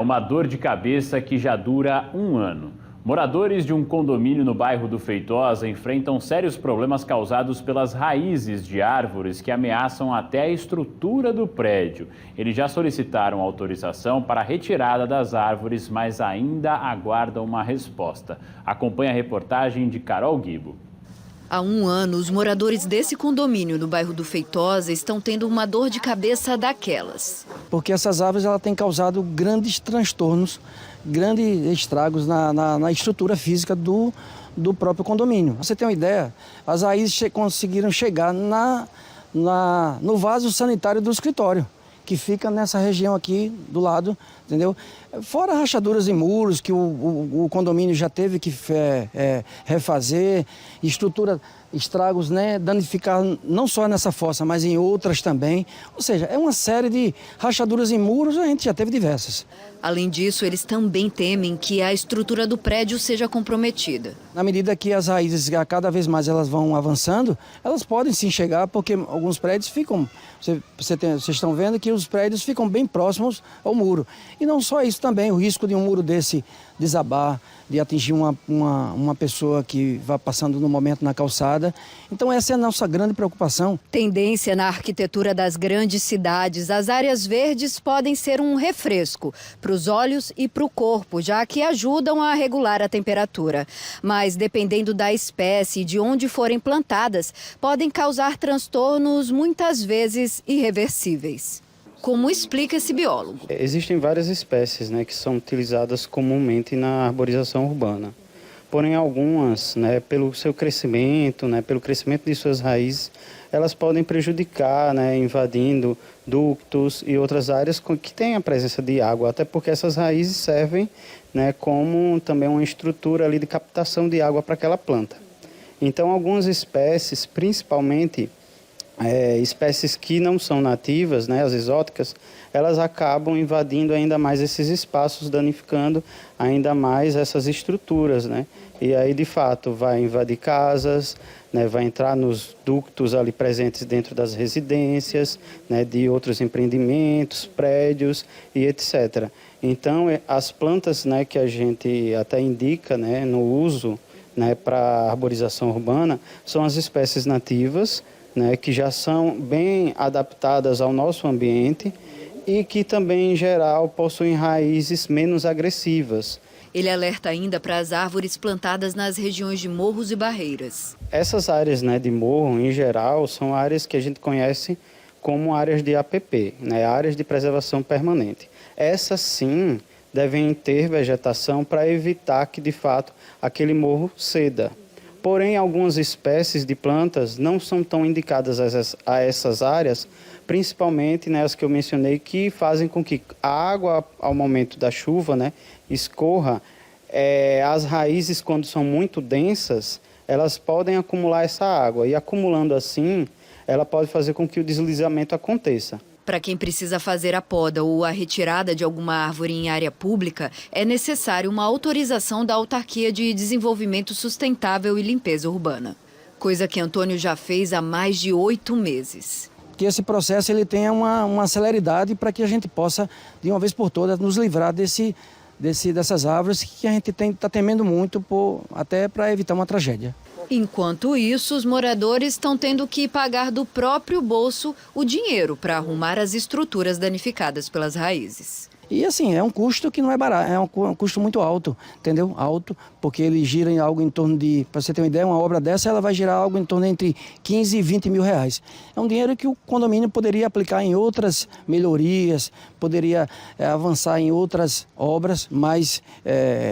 Uma dor de cabeça que já dura um ano. Moradores de um condomínio no bairro do Feitosa enfrentam sérios problemas causados pelas raízes de árvores que ameaçam até a estrutura do prédio. Eles já solicitaram autorização para a retirada das árvores, mas ainda aguardam uma resposta. Acompanhe a reportagem de Carol Guibo. Há um ano, os moradores desse condomínio no bairro do Feitosa estão tendo uma dor de cabeça daquelas. Porque essas árvores têm causado grandes transtornos, grandes estragos na estrutura física do próprio condomínio. Pra você ter uma ideia, as raízes conseguiram chegar no vaso sanitário do escritório, que fica nessa região aqui do lado, entendeu? Fora rachaduras em muros que o condomínio já teve que refazer, estragos, né, danificar não só nessa fossa, mas em outras também. Ou seja, é uma série de rachaduras em muros, a gente já teve diversas. Além disso, eles também temem que a estrutura do prédio seja comprometida. Na medida que as raízes, cada vez mais elas vão avançando, elas podem sim chegar, porque alguns prédios ficam... Vocês estão vendo que os prédios ficam bem próximos ao muro. E não só isso também, o risco de um muro desse desabar, de atingir uma pessoa que vai passando no momento na calçada. Então essa é a nossa grande preocupação. Tendência na arquitetura das grandes cidades, as áreas verdes podem ser um refresco para os olhos e para o corpo, já que ajudam a regular a temperatura. Mas dependendo da espécie e de onde forem plantadas, podem causar transtornos muitas vezes irreversíveis. Como explica esse biólogo? Existem várias espécies, né, que são utilizadas comumente na arborização urbana. Porém, algumas, né, pelo seu crescimento, né, pelo crescimento de suas raízes, elas podem prejudicar, né, invadindo ductos e outras áreas que têm a presença de água, até porque essas raízes servem, né, como também uma estrutura ali de captação de água para aquela planta. Então, algumas espécies, principalmente espécies que não são nativas, né, as exóticas, elas acabam invadindo ainda mais esses espaços, danificando ainda mais essas estruturas, né? E aí, de fato, vai invadir casas, né, vai entrar nos ductos ali presentes dentro das residências, né, de outros empreendimentos, prédios e etc. Então, as plantas, né, que a gente até indica, né, no uso, né, para arborização urbana, são as espécies nativas, né, que já são bem adaptadas ao nosso ambiente e que também, em geral, possuem raízes menos agressivas. Ele alerta ainda para as árvores plantadas nas regiões de morros e barreiras. Essas áreas, né, de morro, em geral, são áreas que a gente conhece como áreas de APP, né, áreas de preservação permanente. Essas, sim, devem ter vegetação para evitar que, de fato, aquele morro ceda. Porém, algumas espécies de plantas não são tão indicadas a essas áreas, principalmente, né, as que eu mencionei, que fazem com que a água, ao momento da chuva, né, escorra. As raízes, quando são muito densas, elas podem acumular essa água. E acumulando assim, ela pode fazer com que o deslizamento aconteça. Para quem precisa fazer a poda ou a retirada de alguma árvore em área pública, é necessário uma autorização da Autarquia de Desenvolvimento Sustentável e Limpeza Urbana. Coisa que Antônio já fez há mais de 8 meses. Que esse processo ele tenha uma celeridade para que a gente possa, de uma vez por todas, nos livrar dessas árvores que a gente está temendo muito, até para evitar uma tragédia. Enquanto isso, os moradores estão tendo que pagar do próprio bolso o dinheiro para arrumar as estruturas danificadas pelas raízes. E assim, é um custo que não é barato, é um custo muito alto, entendeu? Alto, porque ele gira em algo em torno de, para você ter uma ideia, uma obra dessa, ela vai girar algo em torno entre 15 e 20 mil reais. É um dinheiro que o condomínio poderia aplicar em outras melhorias, poderia avançar em outras obras mais,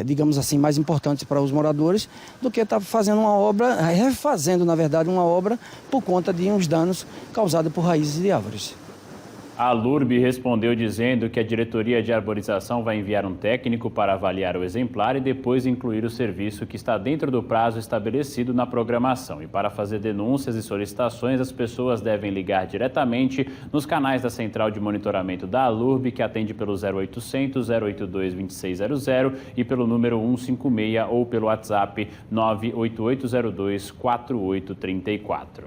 digamos assim, mais importantes para os moradores, do que estar fazendo uma obra, refazendo, na verdade, uma obra por conta de uns danos causados por raízes de árvores. A LURB respondeu dizendo que a diretoria de arborização vai enviar um técnico para avaliar o exemplar e depois incluir o serviço que está dentro do prazo estabelecido na programação. E para fazer denúncias e solicitações, as pessoas devem ligar diretamente nos canais da Central de Monitoramento da LURB, que atende pelo 0800 082 2600 e pelo número 156 ou pelo WhatsApp 98802 4834.